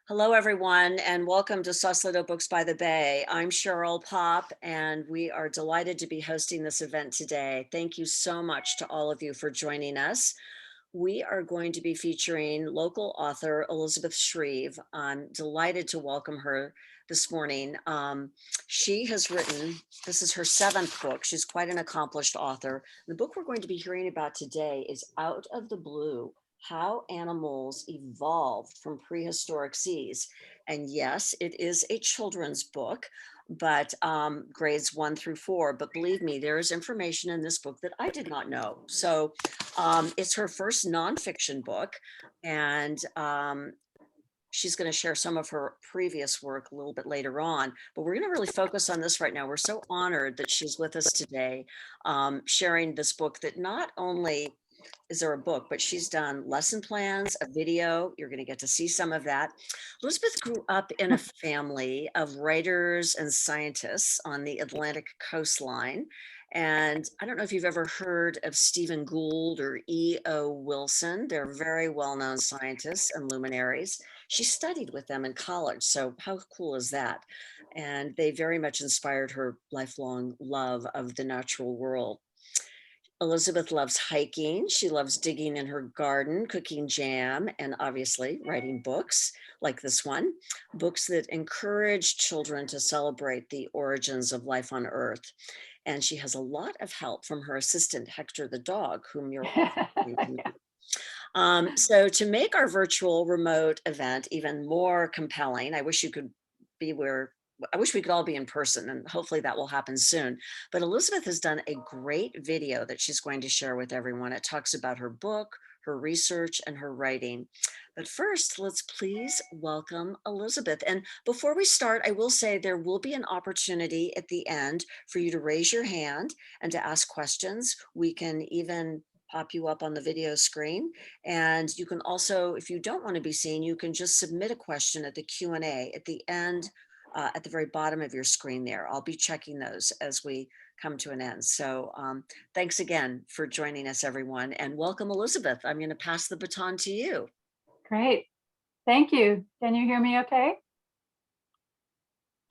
Hello, everyone, and welcome to Sausalito Books by the Bay. I'm Cheryl Pop, and we are delighted to be hosting this event today. Thank you so much to all of you for joining us. We are going to be featuring local author Elizabeth Shreeve. I'm delighted to welcome her this morning. She has written, this is her seventh book. She's quite an accomplished author. The book we're going to be hearing about today is Out of the Blue: How Animals Evolved from Prehistoric Seas. And yes, it is a children's book, but grades 1 through 4. But believe me, there is information in this book that I did not know. So it's her first nonfiction book, and she's going to share some of her previous work a little bit later on, but we're going to really focus on this right now. We're so honored that she's with us today, sharing this book that not only is there a book, but she's done lesson plans, a video. You're going to get to see some of that. Elizabeth grew up in a family of writers and scientists on the Atlantic coastline. And I don't know if you've ever heard of Stephen Gould or E.O. Wilson. They're very well-known scientists and luminaries. She studied with them in college. So how cool is that? And they very much inspired her lifelong love of the natural world. Elizabeth loves hiking. She loves digging in her garden, cooking jam, and obviously writing books like this one, books that encourage children to celebrate the origins of life on Earth. And she has a lot of help from her assistant, Hector the dog, whom you're also going to meet. So to make our virtual remote event even more compelling, I wish you could be where I wish we could all be in person, and hopefully that will happen soon. But Elizabeth has done a great video that she's going to share with everyone. It talks about her book, her research, and her writing. But first, let's please welcome Elizabeth. And before we start, I will say there will be an opportunity at the end for you to raise your hand and to ask questions. We can even pop you up on the video screen. And you can also, if you don't want to be seen, you can just submit a question at the Q&A at the end, at the very bottom of your screen there. I'll be checking those as we come to an end. So thanks again for joining us, everyone, and welcome, Elizabeth. I'm going to pass the baton to you. Great. Thank you. Can you hear me okay?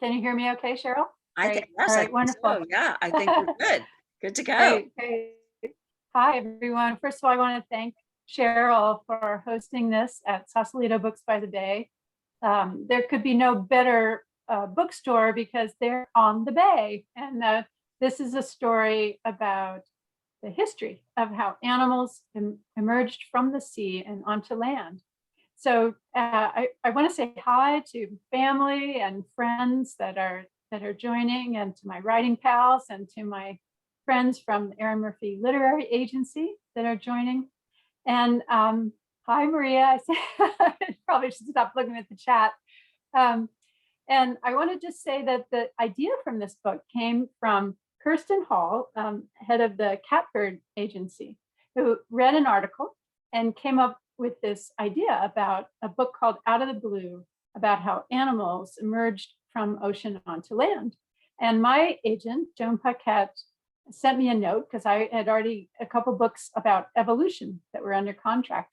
Can you hear me okay, Cheryl? I think, Great. yes, All I right, think wonderful. so. Yeah, I think we're good. Good to go. Great, great. Hi, everyone. First of all, I want to thank Cheryl for hosting this at Sausalito Books by the Bay. There could be no better bookstore because they're on the bay. And this is a story about the history of how animals emerged from the sea and onto land. So I want to say hi to family and friends that are joining, and to my writing pals, and to my friends from the Erin Murphy Literary Agency that are joining. And hi, Maria. I probably should stop looking at the chat. And I want to just say that the idea from this book came from Kirsten Hall, head of the Catbird Agency, who read an article and came up with this idea about a book called Out of the Blue, about how animals emerged from ocean onto land. And my agent, Joan Paquette, sent me a note because I had already a couple books about evolution that were under contract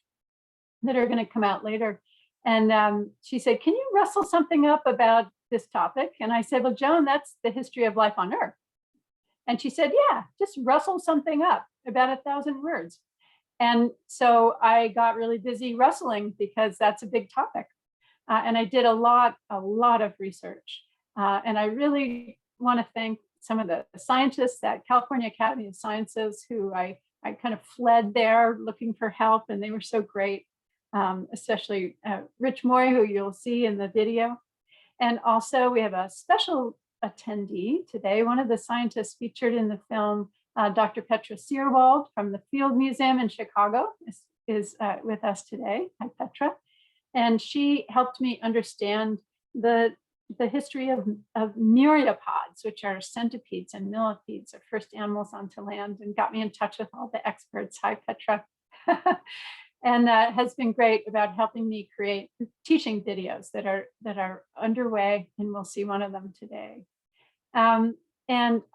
that are going to come out later. And she said, can you rustle something up about this topic? And I said, well, Joan, that's the history of life on Earth. And she said, yeah, just rustle something up, about 1,000 words. And so I got really busy rustling because that's a big topic. And I did a lot of research. And I really want to thank some of the scientists at California Academy of Sciences who I kind of fled there looking for help, and they were so great, especially Rich Moy, who you'll see in the video. And also we have a special attendee today, one of the scientists featured in the film, Dr. Petra Searwald from the Field Museum in Chicago is with us today. Hi, Petra. And she helped me understand the history of myriapods, which are centipedes and millipedes, the first animals onto land, and got me in touch with all the experts. Hi, Petra. And has been great about helping me create teaching videos that are underway, and we'll see one of them today. And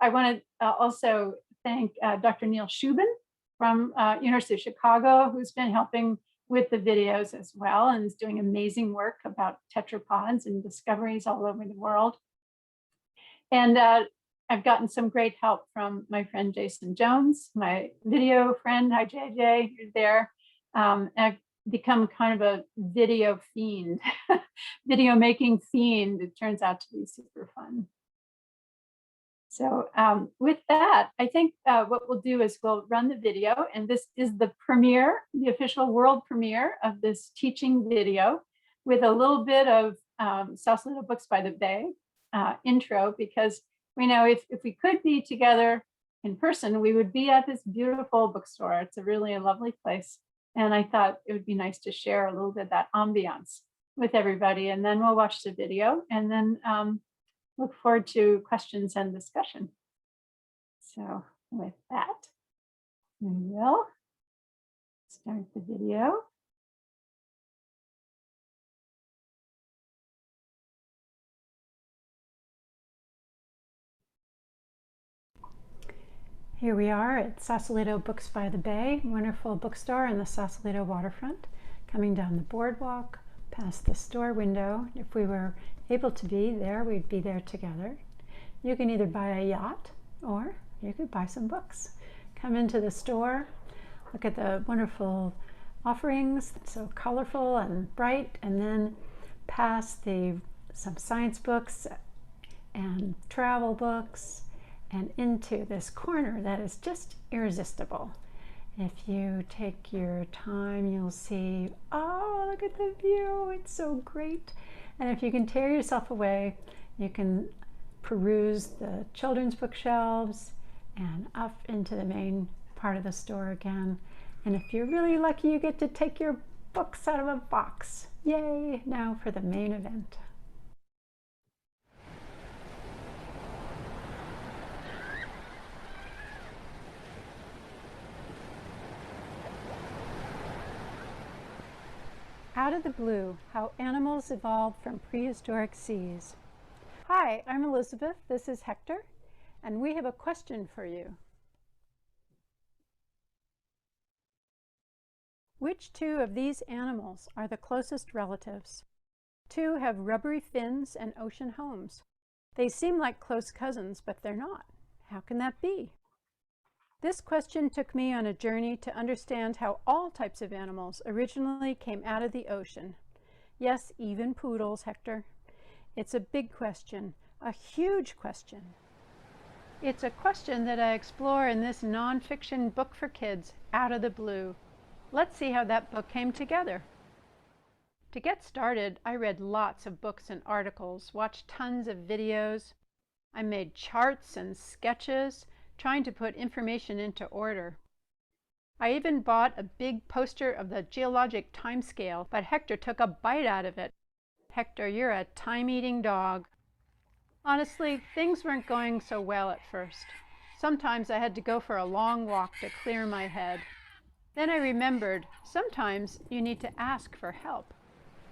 I want to also thank Dr. Neil Shubin from University of Chicago, who's been helping with the videos as well, and is doing amazing work about tetrapods and discoveries all over the world. And I've gotten some great help from my friend Jason Jones, my video friend. Hi, JJ, you're there. I've become kind of a video fiend, video making fiend. It turns out to be super fun. So with that, I think what we'll do is we'll run the video, and this is the premiere, the official world premiere of this teaching video with a little bit of Sausalito Books by the Bay intro, because we know if we could be together in person, we would be at this beautiful bookstore. It's a really a lovely place. And I thought it would be nice to share a little bit of that ambiance with everybody. And then we'll watch the video and then look forward to questions and discussion. So with that, we will start the video. Here we are at Sausalito Books by the Bay, wonderful bookstore in the Sausalito waterfront, coming down the boardwalk, past the store window. If we were able to be there, we'd be there together. You can either buy a yacht or you could buy some books. Come into the store, look at the wonderful offerings, so colorful and bright, and then past some science books and travel books, and into this corner that is just irresistible. If you take your time, you'll see, oh, look at the view, it's so great. And if you can tear yourself away, you can peruse the children's bookshelves and up into the main part of the store again. And if you're really lucky, you get to take your books out of a box. Yay! Now for the main event. Out of the Blue, How Animals Evolved from Prehistoric Seas. Hi, I'm Elizabeth, this is Hector, and we have a question for you. Which two of these animals are the closest relatives? Two have rubbery fins and ocean homes. They seem like close cousins, but they're not. How can that be? This question took me on a journey to understand how all types of animals originally came out of the ocean. Yes, even poodles, Hector. It's a big question, a huge question. It's a question that I explore in this nonfiction book for kids, Out of the Blue. Let's see how that book came together. To get started, I read lots of books and articles, watched tons of videos. I made charts and sketches, trying to put information into order. I even bought a big poster of the geologic timescale, but Hector took a bite out of it. Hector, you're a time-eating dog. Honestly, things weren't going so well at first. Sometimes I had to go for a long walk to clear my head. Then I remembered, sometimes you need to ask for help.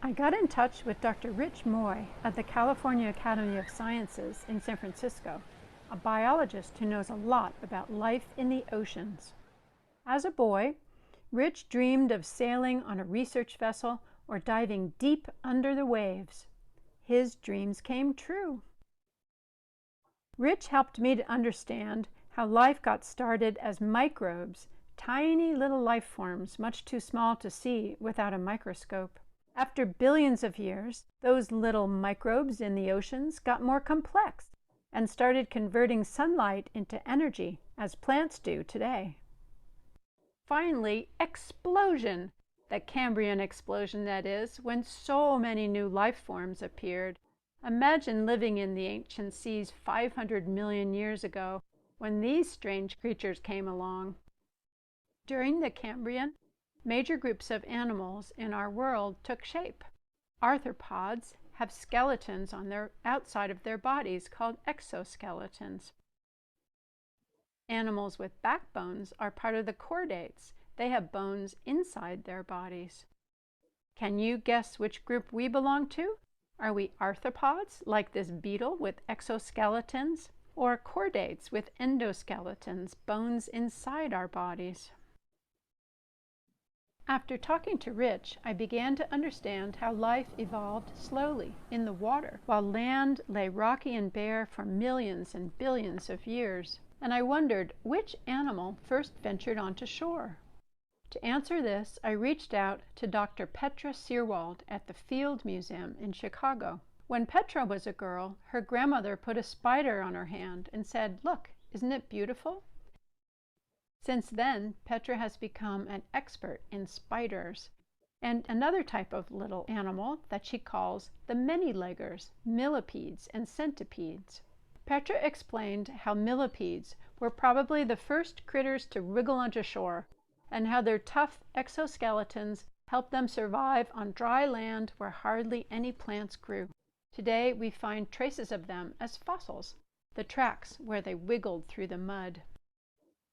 I got in touch with Dr. Rich Moy at the California Academy of Sciences in San Francisco, a biologist who knows a lot about life in the oceans. As a boy, Rich dreamed of sailing on a research vessel or diving deep under the waves. His dreams came true. Rich helped me to understand how life got started as microbes, tiny little life forms much too small to see without a microscope. After billions of years, those little microbes in the oceans got more complex and started converting sunlight into energy, as plants do today. Finally, explosion! The Cambrian explosion, that is, when so many new life forms appeared. Imagine living in the ancient seas 500 million years ago, when these strange creatures came along. During the Cambrian, major groups of animals in our world took shape. Arthropods have skeletons on their outside of their bodies called exoskeletons. Animals with backbones are part of the chordates. They have bones inside their bodies. Can you guess which group we belong to? Are we arthropods, like this beetle with exoskeletons, or chordates with endoskeletons, bones inside our bodies? After talking to Rich, I began to understand how life evolved slowly in the water, while land lay rocky and bare for millions and billions of years. And I wondered which animal first ventured onto shore. To answer this, I reached out to Dr. Petra Searwald at the Field Museum in Chicago. When Petra was a girl, her grandmother put a spider on her hand and said, "Look, isn't it beautiful?" Since then, Petra has become an expert in spiders and another type of little animal that she calls the many-leggers, millipedes, and centipedes. Petra explained how millipedes were probably the first critters to wriggle onto shore and how their tough exoskeletons helped them survive on dry land where hardly any plants grew. Today, we find traces of them as fossils, the tracks where they wiggled through the mud.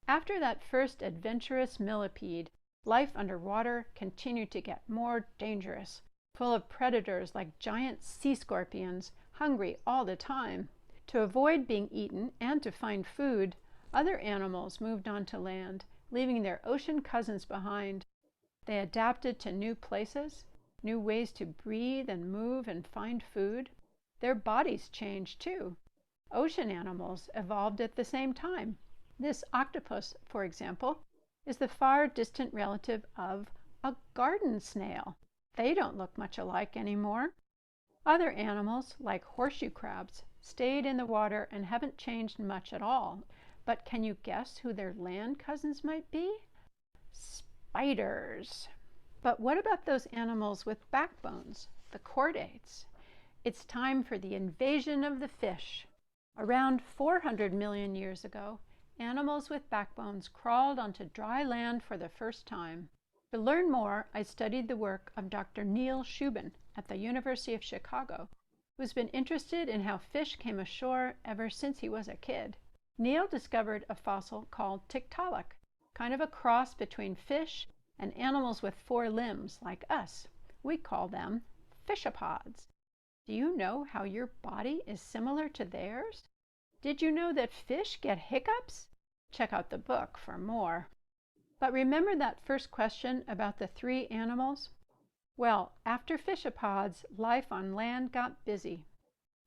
After that first adventurous millipede, life underwater continued to get more dangerous, full of predators like giant sea scorpions, hungry all the time. To avoid being eaten and to find food, other animals moved onto land, leaving their ocean cousins behind. They adapted to new places, new ways to breathe and move and find food. Their bodies changed too. Ocean animals evolved at the same time. This octopus, for example, is the far distant relative of a garden snail. They don't look much alike anymore. Other animals, like horseshoe crabs, stayed in the water and haven't changed much at all. But can you guess who their land cousins might be? Spiders. But what about those animals with backbones, the chordates? It's time for the invasion of the fish. Around 400 million years ago, animals with backbones crawled onto dry land for the first time. To learn more, I studied the work of Dr. Neil Shubin at the University of Chicago, who's been interested in how fish came ashore ever since he was a kid. Neil discovered a fossil called Tiktaalik, kind of a cross between fish and animals with 4 limbs like us. We call them fishopods. Do you know how your body is similar to theirs? Did you know that fish get hiccups? Check out the book for more. But remember that first question about the 3 animals? Well, after fishopods, life on land got busy.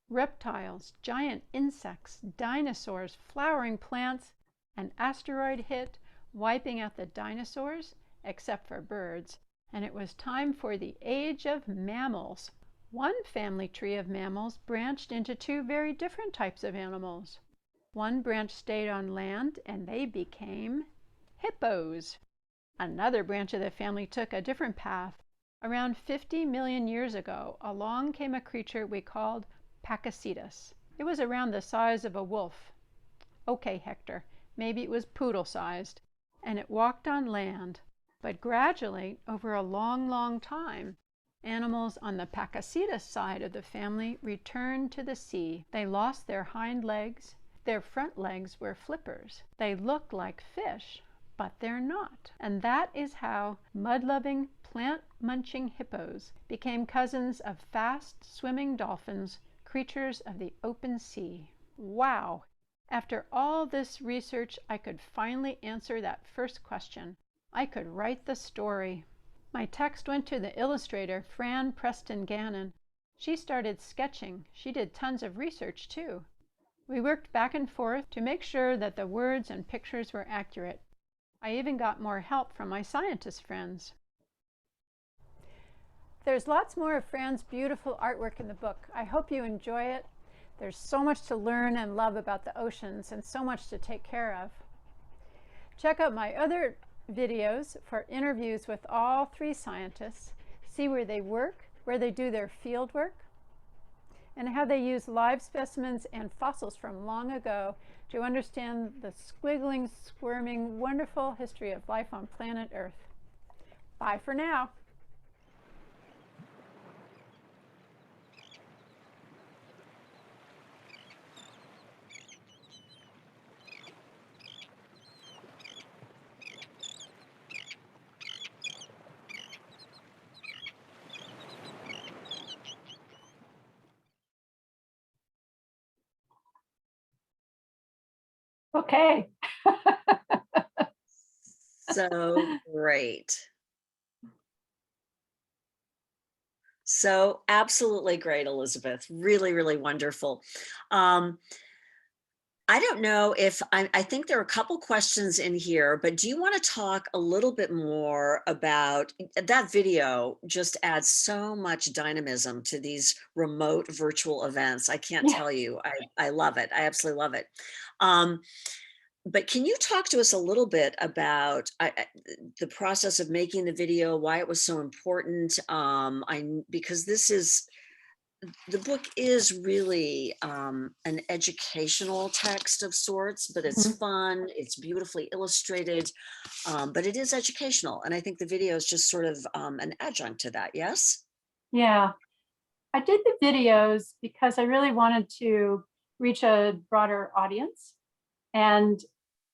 Reptiles, giant insects, dinosaurs, flowering plants. An asteroid hit, wiping out the dinosaurs, except for birds, and it was time for the age of mammals. One family tree of mammals branched into 2 very different types of animals. One branch stayed on land and they became hippos. Another branch of the family took a different path. Around 50 million years ago, along came a creature we called Pakicetus. It was around the size of a wolf. Okay, Hector, maybe it was poodle-sized, and it walked on land. But gradually, over a long, long time, animals on the Pakicetus side of the family returned to the sea. They lost their hind legs. Their front legs were flippers. They look like fish, but they're not. And that is how mud-loving, plant-munching hippos became cousins of fast-swimming dolphins, creatures of the open sea. Wow! After all this research, I could finally answer that first question. I could write the story. My text went to the illustrator, Fran Preston Gannon. She started sketching. She did tons of research, too. We worked back and forth to make sure that the words and pictures were accurate. I even got more help from my scientist friends. There's lots more of Fran's beautiful artwork in the book. I hope you enjoy it. There's so much to learn and love about the oceans and so much to take care of. Check out my other videos for interviews with all 3 scientists, see where they work, where they do their field work, and how they use live specimens and fossils from long ago to understand the squiggling, squirming, wonderful history of life on planet Earth. Bye for now. Okay. So great. So absolutely great, Elizabeth. Really, really wonderful. Um, I don't know if I think there are a couple questions in here, but do you want to talk a little bit more about that video? Just adds so much dynamism to these remote virtual events. I can't Yeah. tell you. I love it. I absolutely love it. Um, but can you talk to us a little bit about the process of making the video, why it was so important? Because the book is really an educational text of sorts, but it's Mhm. fun, it's beautifully illustrated, but it is educational. And I think the video is just sort of an adjunct to that. Yes? Yeah. I did the videos because I really wanted to reach a broader audience. And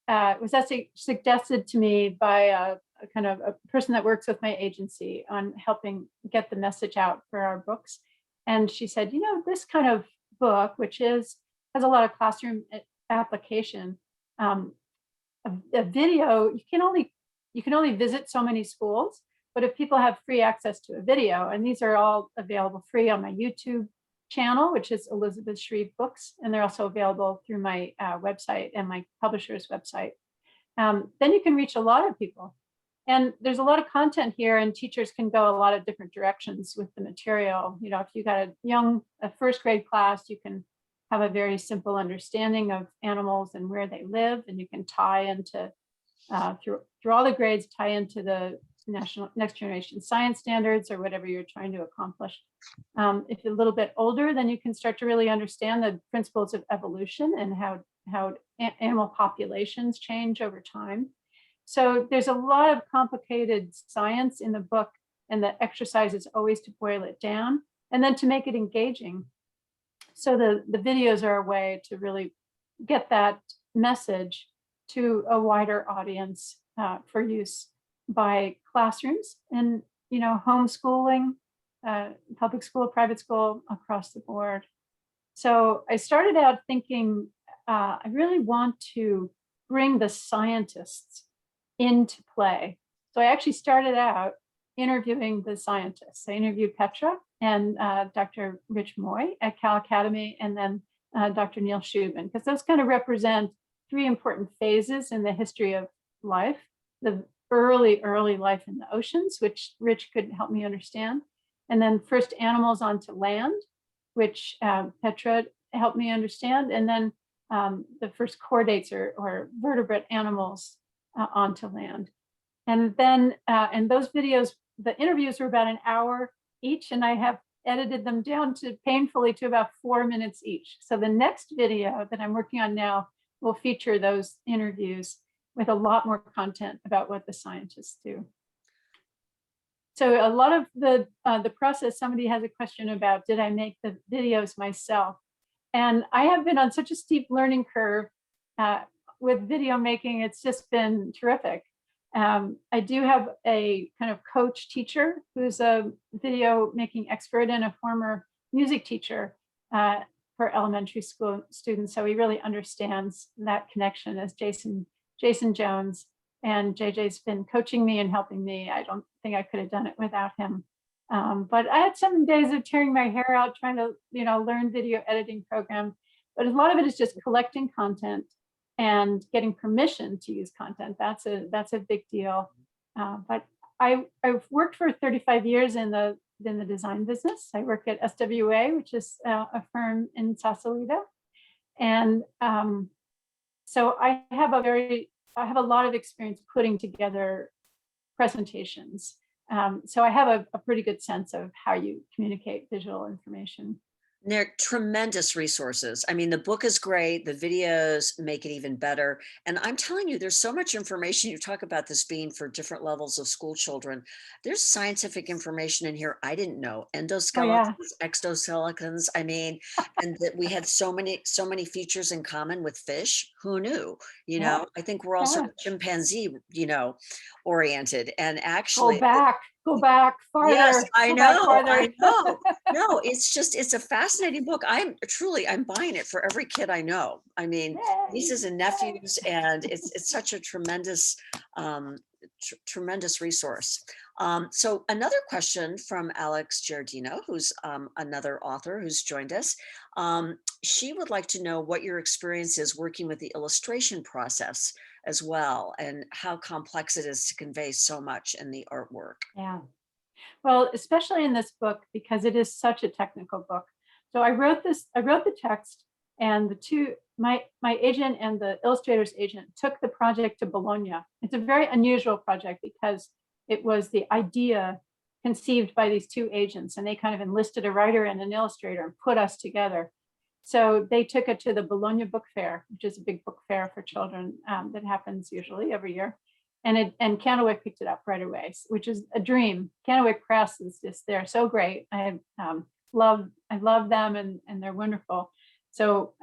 it was actually suggested to me by a kind of a person that works with my agency on helping get the message out for our books. And she said, this kind of book, which has a lot of classroom application, um, a video, you can only visit so many schools, but if people have free access to a video, and these are all available free on my YouTube channel, which is Elizabeth Shreeve Books, and they're also available through my website and my publisher's website. Then you can reach a lot of people. And there's a lot of content here, and teachers can go a lot of different directions with the material. If you got a first grade class, you can have a very simple understanding of animals and where they live, and you can tie into through all the grades, tie into the national next generation science standards or whatever you're trying to accomplish. If you're a little bit older, then you can start to really understand the principles of evolution and how animal populations change over time. So there's a lot of complicated science in the book, and the exercise is always to boil it down and then to make it engaging. So the videos are a way to really get that message to a wider audience for use by classrooms and homeschooling, public school, private school, across the board. So I started out thinking I really want to bring the scientists into play. So I actually started out interviewing the scientists. I interviewed Petra and Dr. Rich Moy at Cal Academy, and then Dr. Neil Shubin, because those kind of represent three important phases in the history of life. The early life in the oceans, which Rich could help me understand. And then first animals onto land, which Petra helped me understand. And then the first chordates or vertebrate animals onto land. And then, and those videos, the interviews were about an hour each, and I have edited them down to painfully to about 4 minutes each. So the next video that I'm working on now will feature those interviews with a lot more content about what the scientists do. So a lot of the process, somebody has a question about, did I make the videos myself? And I have been on such a steep learning curve with video making. It's just been terrific. I do have a kind of coach teacher who's a video making expert and a former music teacher for elementary school students. So he really understands that connection as Jason Jones. And JJ's been coaching me and helping me. I don't think I could have done it without him. But I had some days of tearing my hair out trying to, learn video editing program. But a lot of it is just collecting content and getting permission to use content. That's a big deal. But I've worked for 35 years in the design business. I work at SWA, which is a firm in Sausalito, and so I have a lot of experience putting together presentations. So I have a pretty good sense of how you communicate visual information. They're tremendous resources. I mean, the book is great. The videos make it even better. And I'm telling you, there's so much information. You talk about this being for different levels of school children. There's scientific information in here I didn't know. Oh Endoskeletons, yeah, exoskeletons. I mean, and that we had so many features in common with fish. Who knew? yeah, I think we're all sort yeah. of chimpanzee, oriented. And Go actually, back, go back yes, farther, I go back know, farther. I know. No, it's a fascinating book. I'm buying it for every kid I know. I mean, Yay, nieces and yay. nephews, and it's such a tremendous, tremendous resource. So another question from Alex Giardino, who's another author who's joined us. She would like to know what your experience is working with the illustration process as well, and how complex it is to convey so much in the artwork. Yeah. Well, especially in this book, because it is such a technical book. So I wrote the text, and my agent and the illustrator's agent took the project to Bologna. It's a very unusual project because it was the idea conceived by these two agents, and they kind of enlisted a writer and an illustrator and put us together. So they took it to the Bologna Book Fair, which is a big book fair for children that happens usually every year. And Candlewick picked it up right away, which is a dream. Candlewick Press is just, they're so great. I love them, and they're wonderful. So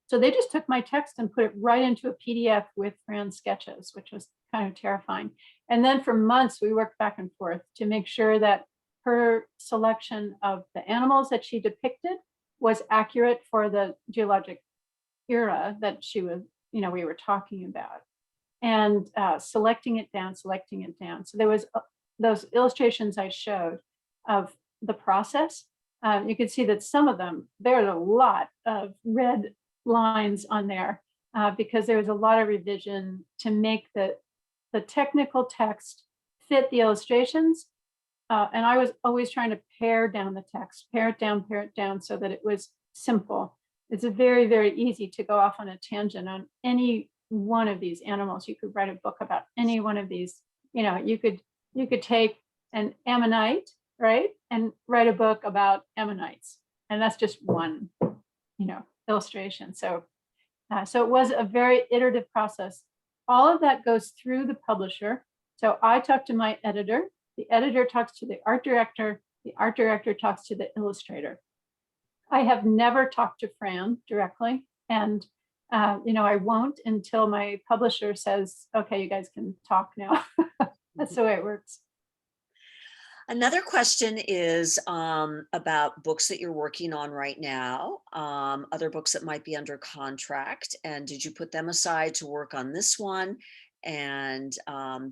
so they just took my text and put it right into a PDF with Fran's sketches, which was kind of terrifying. And then for months we worked back and forth to make sure that her selection of the animals that she depicted was accurate for the geologic era that she was, we were talking about. And selecting it down. So there was those illustrations I showed of the process. You can see that some of them, there's a lot of red lines on there because there was a lot of revision to make the technical text fit the illustrations. And I was always trying to pare down the text, pare it down so that it was simple. It's very, very easy to go off on a tangent on any one of these animals. You could write a book about any one of these. You could take an ammonite, right, and write a book about ammonites, and that's just one, illustration. So it was a very iterative process. All of that goes through the publisher. So I talk to my editor. The editor talks to the art director. The art director talks to the illustrator. I have never talked to Fran directly, and I won't until my publisher says, okay, you guys can talk now. That's the way it works. Another question is about books that you're working on right now, other books that might be under contract, and did you put them aside to work on this one? And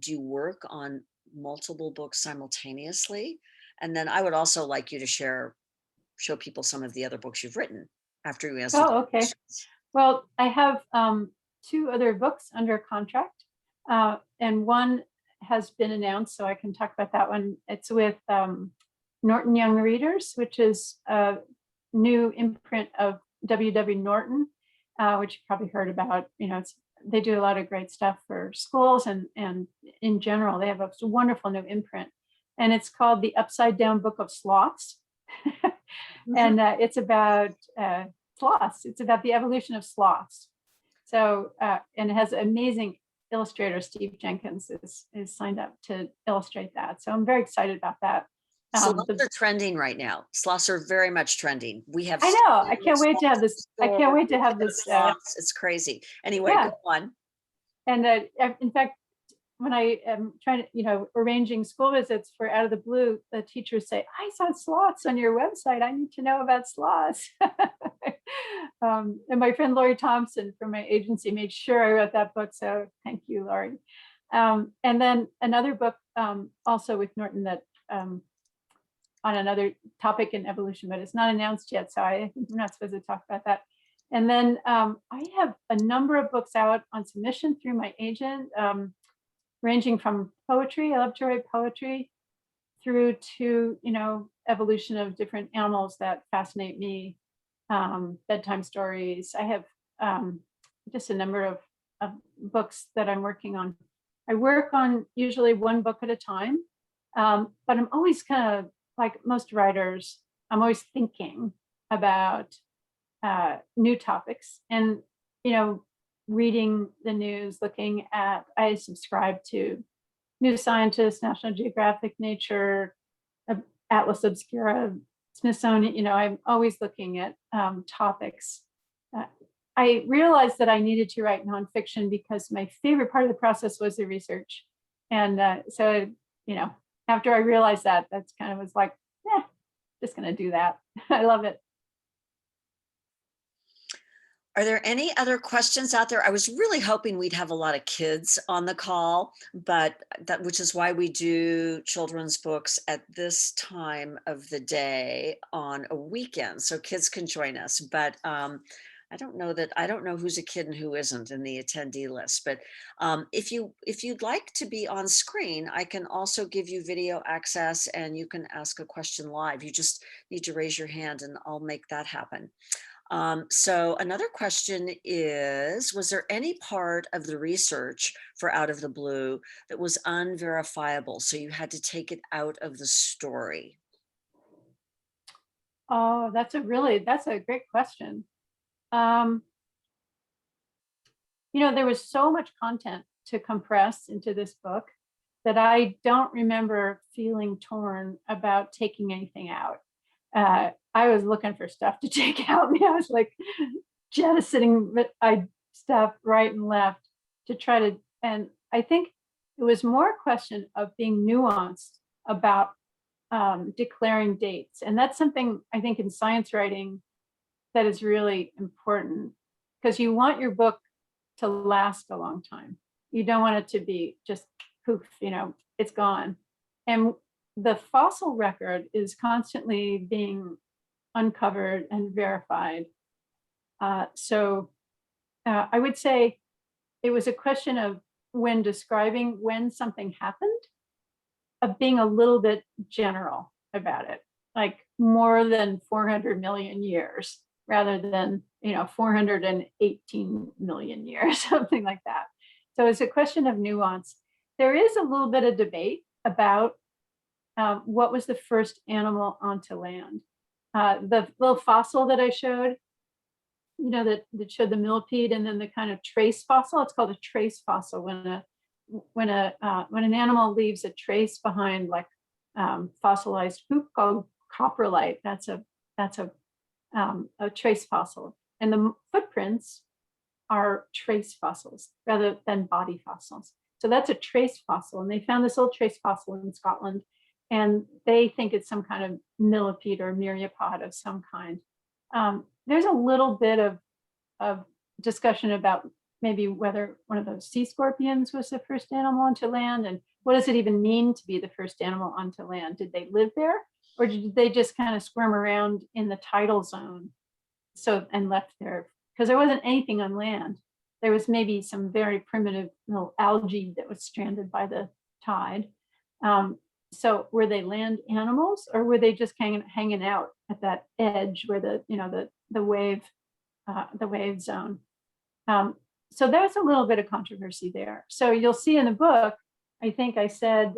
do you work on multiple books simultaneously? And then I would also like you to show people some of the other books you've written after you answer the Oh, okay. questions. Well, I have two other books under contract, and one has been announced, so I can talk about that one. It's with Norton Young Readers, which is a new imprint of W.W. Norton, which you probably heard about. They do a lot of great stuff for schools, and in general, they have a wonderful new imprint. And it's called The Upside Down Book of Sloths. And it's about sloths. It's about the evolution of sloths. So, and it has amazing illustrator. Steve Jenkins is signed up to illustrate that. So I'm very excited about that. Sloths are trending right now. Sloths are very much trending. We have. I know. I can't wait to have this. I can't wait to have this. It's crazy. Anyway, yeah. Go on. And in fact, when I am trying to, arranging school visits for Out of the Blue, the teachers say, I saw sloths on your website. I need to know about sloths. And my friend Lori Thompson from my agency made sure I wrote that book. So thank you, Lori. And then another book also with Norton that on another topic in evolution, but it's not announced yet. So I think I'm not supposed to talk about that. And then I have a number of books out on submission through my agent. Ranging from poetry, I love to write poetry, through to, evolution of different animals that fascinate me, bedtime stories. I have just a number of books that I'm working on. I work on usually one book at a time, but I'm always kind of like most writers, I'm always thinking about new topics and, reading the news, looking at, I subscribe to New Scientist, National Geographic, Nature, Atlas Obscura, Smithsonian. I'm always looking at topics. I realized that I needed to write nonfiction because my favorite part of the process was the research. And so, after I realized that, that's kind of was like, just going to do that. I love it. Are there any other questions out there? I was really hoping we'd have a lot of kids on the call, but which is why we do children's books at this time of the day on a weekend, so kids can join us. But I don't know who's a kid and who isn't in the attendee list. But if you'd like to be on screen, I can also give you video access, and you can ask a question live. You just need to raise your hand, and I'll make that happen. So another question is, was there any part of the research for Out of the Blue that was unverifiable? So you had to take it out of the story? Oh, that's a great question. Um, there was so much content to compress into this book that I don't remember feeling torn about taking anything out. I was looking for stuff to take out. I was like jettisoning stuff right and left to try to, and I think it was more a question of being nuanced about declaring dates. And that's something I think in science writing that is really important, because you want your book to last a long time. You don't want it to be just poof, it's gone. And the fossil record is constantly being uncovered and verified. So I would say it was a question of, when describing when something happened, of being a little bit general about it, like more than 400 million years rather than 418 million years, something like that. So it's a question of nuance. There is a little bit of debate about what was the first animal onto land. The little fossil that I showed, that showed the millipede, and then the kind of trace fossil. It's called a trace fossil when an animal leaves a trace behind, like fossilized poop called coprolite. That's a trace fossil, and the footprints are trace fossils rather than body fossils. So that's a trace fossil, and they found this old trace fossil in Scotland, and they think it's some kind of millipede or myriapod of some kind. There's a little bit of discussion about maybe whether one of those sea scorpions was the first animal onto land, and what does it even mean to be the first animal onto land? Did they live there, or did they just kind of squirm around in the tidal zone and left there? Because there wasn't anything on land. There was maybe some very primitive little algae that was stranded by the tide. So were they land animals, or were they just hanging out at that edge where the wave zone? So there's a little bit of controversy there. So you'll see in the book, I think I said,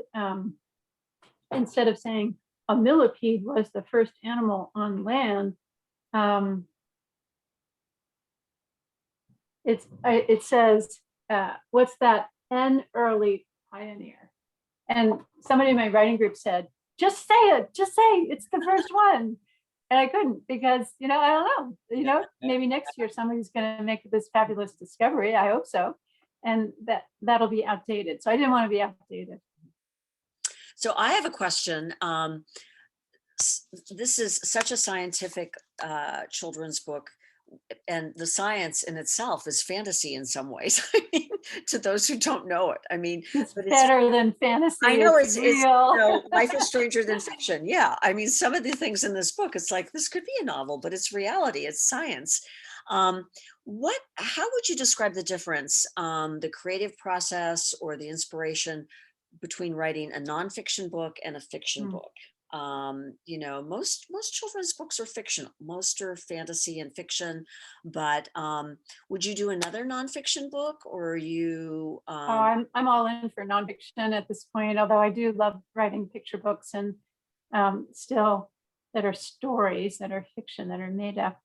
instead of saying a millipede was the first animal on land, it says, what's that? An early pioneer. And somebody in my writing group said, just say it's the first one. And I couldn't, because, I don't know, maybe next year somebody's going to make this fabulous discovery. I hope so. And that'll be outdated. So I didn't want to be outdated. So I have a question. This is such a scientific children's book, and the science in itself is fantasy in some ways. I mean, to those who don't know it, it's better than fantasy. I know it's real. Life is stranger than fiction. Yeah, I mean, some of the things in this book, it's like, this could be a novel, but it's reality. It's science. How would you describe the difference, the creative process or the inspiration between writing a nonfiction book and a fiction book? Most children's books are fictional. Most are fantasy and fiction, but would you do another nonfiction book, or are you? I'm all in for nonfiction at this point, although I do love writing picture books, and still that are stories that are fiction that are made up.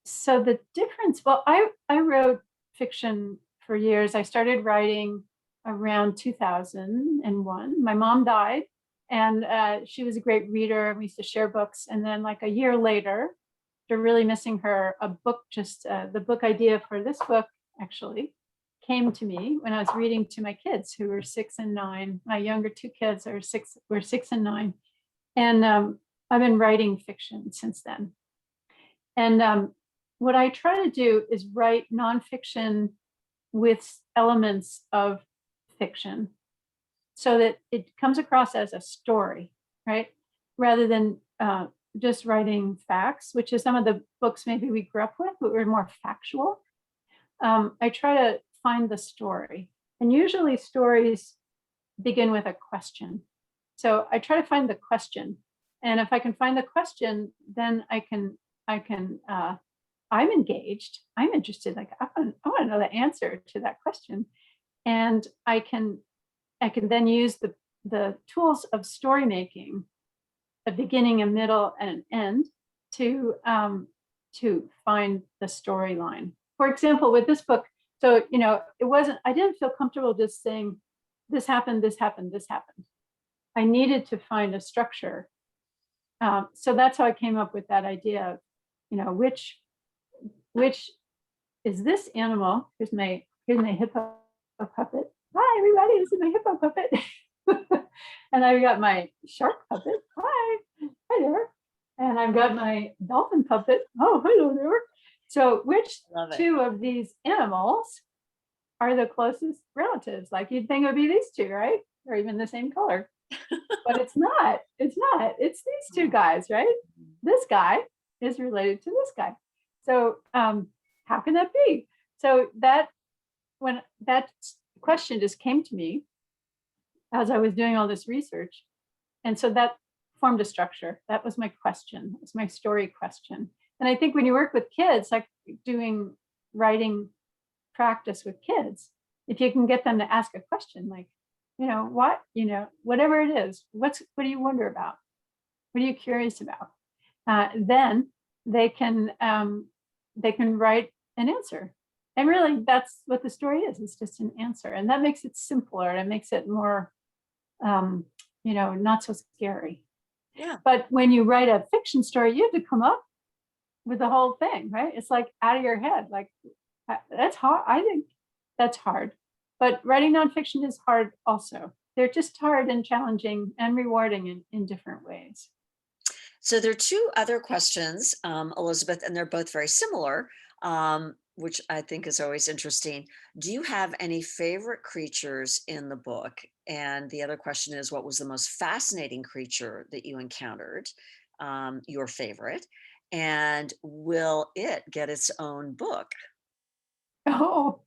So the difference, well, I wrote fiction for years. I started writing around 2001. My mom died. And she was a great reader. We used to share books. And then like a year later, after really missing her, the book idea for this book actually came to me when I was reading to my kids, who were 6 and 9. My younger two kids were 6 and 9. And I've been writing fiction since then. And what I try to do is write nonfiction with elements of fiction so that it comes across as a story, right? Rather than just writing facts, which is some of the books maybe we grew up with, but were more factual. I try to find the story. And usually stories begin with a question. So I try to find the question. And if I can find the question, then I'm engaged. I'm interested. Like I want to know the answer to that question. And I can then use the tools of story making, a beginning, a middle, and an end to find the storyline. For example, with this book, so I didn't feel comfortable just saying this happened, this happened, this happened. I needed to find a structure. So that's how I came up with that idea of, which is this animal? Here's my hippo puppet. Hi, everybody, this is my hippo puppet. And I've got my shark puppet. Hi there. And I've got my dolphin puppet. Oh, hello there. So which two of these animals are the closest relatives? Like you'd think it would be these two, right? Or even the same color. But it's not. It's not. It's these two guys, right? This guy is related to this guy. So how can that be? So when that question just came to me as I was doing all this research, and so that formed a structure. That was my question. It was my story question. And I think when you work with kids, like doing writing practice with kids, if you can get them to ask a question, like, whatever it is, what do you wonder about? What are you curious about? Then they can write an answer. And really, that's what the story is. It's just an answer. And that makes it simpler. And it makes it more, not so scary. Yeah. But when you write a fiction story, you have to come up with the whole thing, right? It's like out of your head. Like that's hard. I think that's hard. But writing nonfiction is hard also. They're just hard and challenging and rewarding in different ways. So there are two other questions, Elizabeth, and they're both very similar, which I think is always interesting. Do you have any favorite creatures in the book? And the other question is, what was the most fascinating creature that you encountered, your favorite? And will it get its own book? Oh,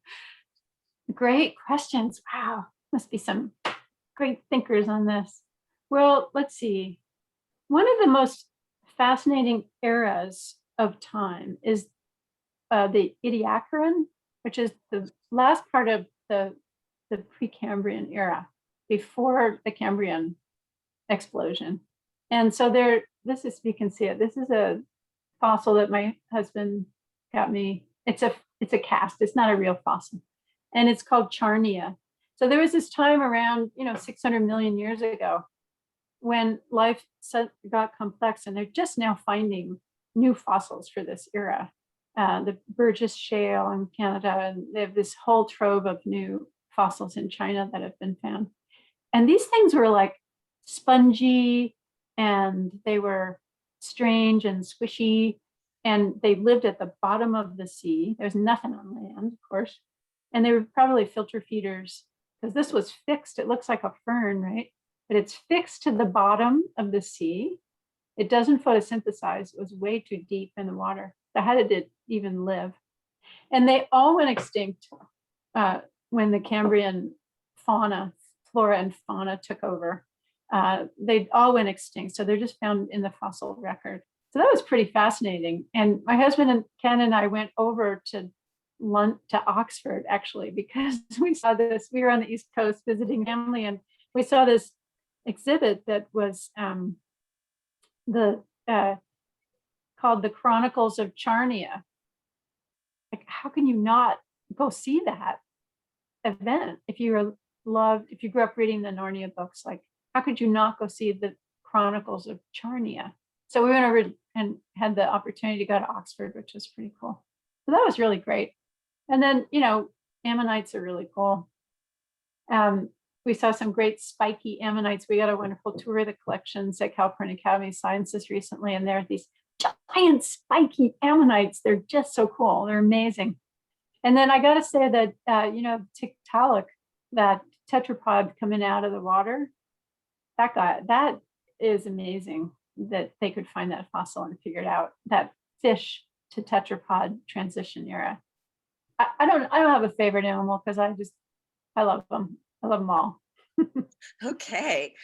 great questions. Wow, must be some great thinkers on this. Well, let's see. One of the most fascinating eras of time is the Ediacaran, which is the last part of the Precambrian era, before the Cambrian explosion. And so you can see it. This is a fossil that my husband got me. It's a cast. It's not a real fossil, and it's called Charnia. So there was this time around 600 million years ago when life got complex, and they're just now finding new fossils for this era. The Burgess Shale in Canada, and they have this whole trove of new fossils in China that have been found. And these things were like spongy, and they were strange and squishy, and they lived at the bottom of the sea. There's nothing on land, of course. And they were probably filter feeders, because this was fixed. It looks like a fern, right? But it's fixed to the bottom of the sea. It doesn't photosynthesize. It was way too deep in the water. So how did it even live? And they all went extinct when the Cambrian flora and fauna took over. They all went extinct. So they're just found in the fossil record. So that was pretty fascinating. And my husband and Ken and I went over to Oxford, actually, because we saw this. We were on the East Coast visiting family, and we saw this exhibit that was called The Chronicles of Charnia. Like, how can you not go see that event if you grew up reading the Narnia books? Like, how could you not go see the Chronicles of Charnia? So we went over and had the opportunity to go to Oxford, which was pretty cool. So that was really great. And then, ammonites are really cool. We saw some great spiky ammonites. We got a wonderful tour of the collections at California Academy of Sciences recently, and there are these giant spiky ammonites. They're just so cool. They're amazing. And then I got to say that, Tiktaalik, that tetrapod coming out of the water, that is amazing that they could find that fossil and figure it out, that fish to tetrapod transition era. I don't have a favorite animal because I love them. I love them all. Okay.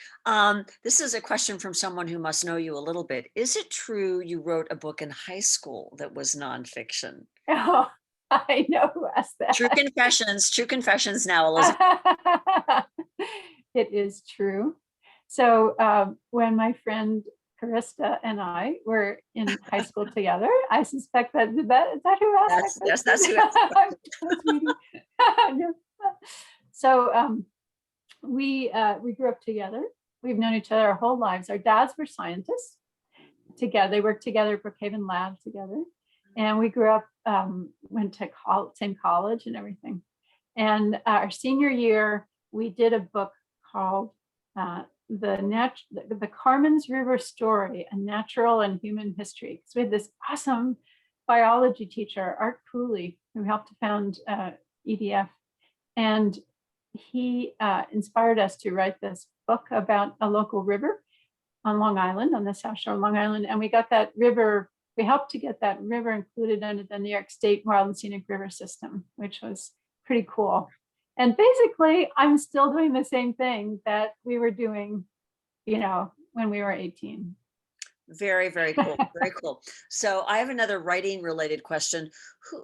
This is a question from someone who must know you a little bit. Is it true you wrote a book in high school that was nonfiction? Oh, I know who asked that. True confessions now, Elizabeth. It is true. So when my friend Carista and I were in high school together, I suspect that is that who asked that Yes, question? that's who asked the Yes. So we grew up together. We've known each other our whole lives. Our dads were scientists together. They worked together at Brookhaven Lab together. And we grew up, went to same college and everything. And our senior year, we did a book called the Carmen's River Story, a natural and human history. So we had this awesome biology teacher, Art Cooley, who helped to found EDF. And he inspired us to write this book about a local river on Long Island, on the South Shore of Long Island. And we got that river, we helped to get that river included under the New York State Wild and Scenic River System, which was pretty cool. And basically, I'm still doing the same thing that we were doing, when we were 18. Very, very cool. Very cool. So I have another writing related question.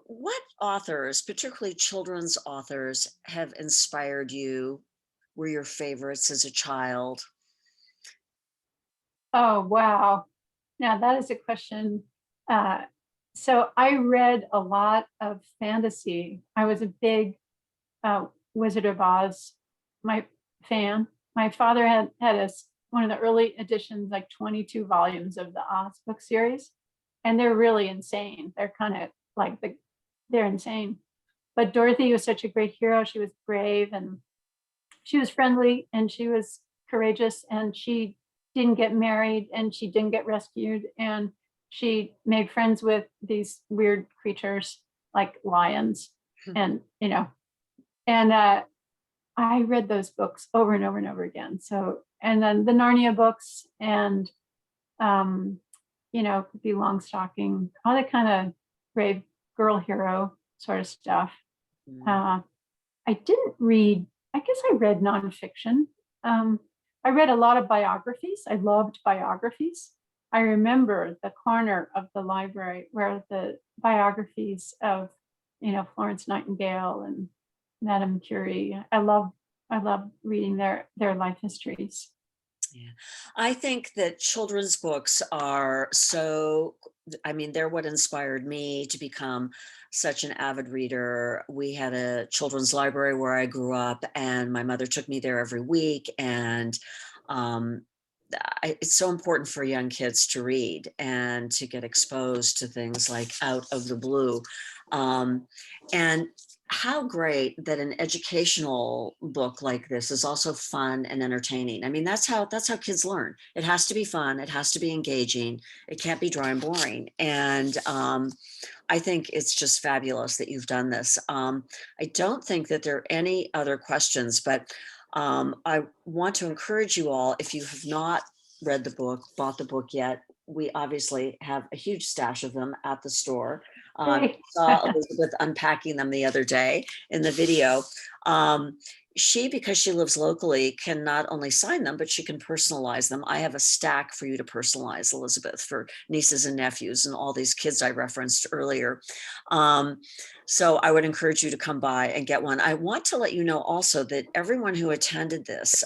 What authors, particularly children's authors, have inspired you? Were your favorites as a child? Oh, wow. Now that is a question. So I read a lot of fantasy. I was a big Wizard of Oz fan. My father had one of the early editions, like 22 volumes of the Oz book series, and they're really insane. They're kind of like they're insane. But Dorothy was such a great hero. She was brave and she was friendly and she was courageous, and she didn't get married and she didn't get rescued, and she made friends with these weird creatures like lions, and and I read those books over and over and over again. So, and then the Narnia books, and Pippi Longstocking, all that kind of brave girl hero sort of stuff. I didn't read, I guess I read nonfiction. I read a lot of biographies. I loved biographies. I remember the corner of the library where the biographies of, Florence Nightingale and Madame Curie. I love reading their life histories. Yeah. I think that children's books are they're what inspired me to become such an avid reader. We had a children's library where I grew up, and my mother took me there every week. And um, it's so important for young kids to read and to get exposed to things like Out of the Blue. And how great that an educational book like this is also fun and entertaining. I mean, that's how kids learn. It has to be fun. It has to be engaging. It can't be dry and boring. And I think it's just fabulous that you've done this. I don't think that there are any other questions, but I want to encourage you all, if you have not read the book, bought the book yet, we obviously have a huge stash of them at the store. Saw Elizabeth unpacking them the other day in the video. She, because she lives locally, can not only sign them, but she can personalize them. I have a stack for you to personalize, Elizabeth, for nieces and nephews and all these kids I referenced earlier. So I would encourage you to come by and get one. I want to let you know also that everyone who attended this,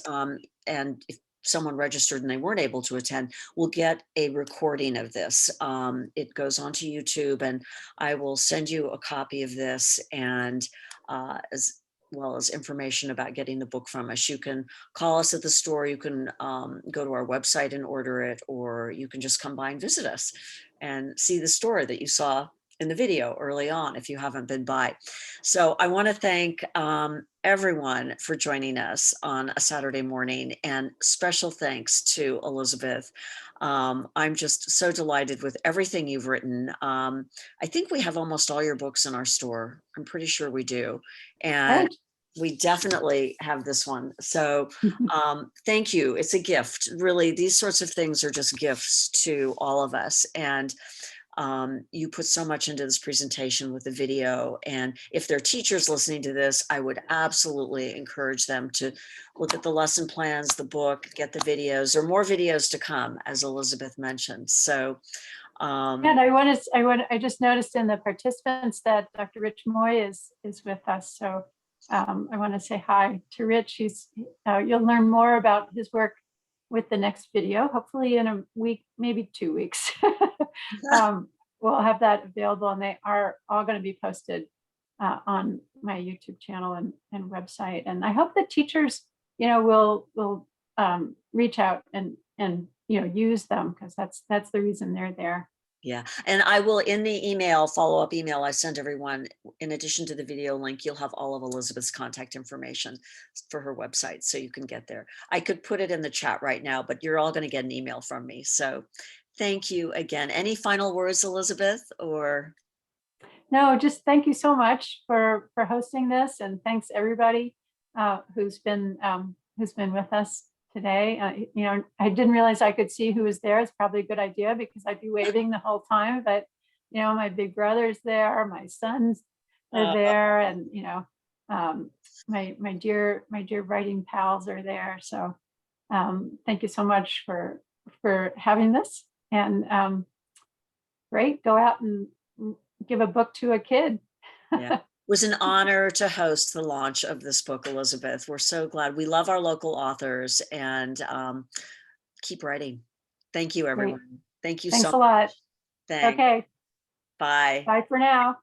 and if someone registered and they weren't able to attend, will get a recording of this. It goes onto YouTube, and I will send you a copy of this, and as well as information about getting the book from us. You can call us at the store, you can go to our website and order it, or you can just come by and visit us and see the store that you saw in the video early on if you haven't been by. So I want to thank everyone for joining us on a Saturday morning, and special thanks to Elizabeth. I'm just so delighted with everything you've written. I think we have almost all your books in our store. I'm pretty sure we do. And Great. we definitely have this one. So thank you. It's a gift. Really, these sorts of things are just gifts to all of us. And you put so much into this presentation with the video. And if there are teachers listening to this, I would absolutely encourage them to look at the lesson plans, the book, get the videos, or more videos to come, as Elizabeth mentioned. So And I just noticed in the participants that Dr. Rich Moy is with us. So I want to say hi to Rich. You'll learn more about his work with the next video, hopefully in a week, maybe 2 weeks. We'll have that available, and they are all going to be posted on my YouTube channel and website. And I hope that teachers, will reach out and use them, because that's the reason they're there. yeah, and I will, in the email, follow-up email I send everyone, in addition to the video link, you'll have all of Elizabeth's contact information for her website, so you can get there. I could put it in the chat right now, but you're all going to get an email from me. So thank you again. Any final words, Elizabeth, or? No, just thank you so much for hosting this, and thanks everybody who's been with us today. I didn't realize I could see who was there. It's probably a good idea, because I'd be waving the whole time. But my big brother's there, my sons are there, and my dear writing pals are there. So thank you so much for having this, and great. Go out and give a book to a kid. Yeah. It was an honor to host the launch of this book, Elizabeth. We're so glad. We love our local authors, and keep writing. Thank you, Great. everyone. Thank you so Thanks a much. lot. Thanks. Okay. Bye. Bye for now.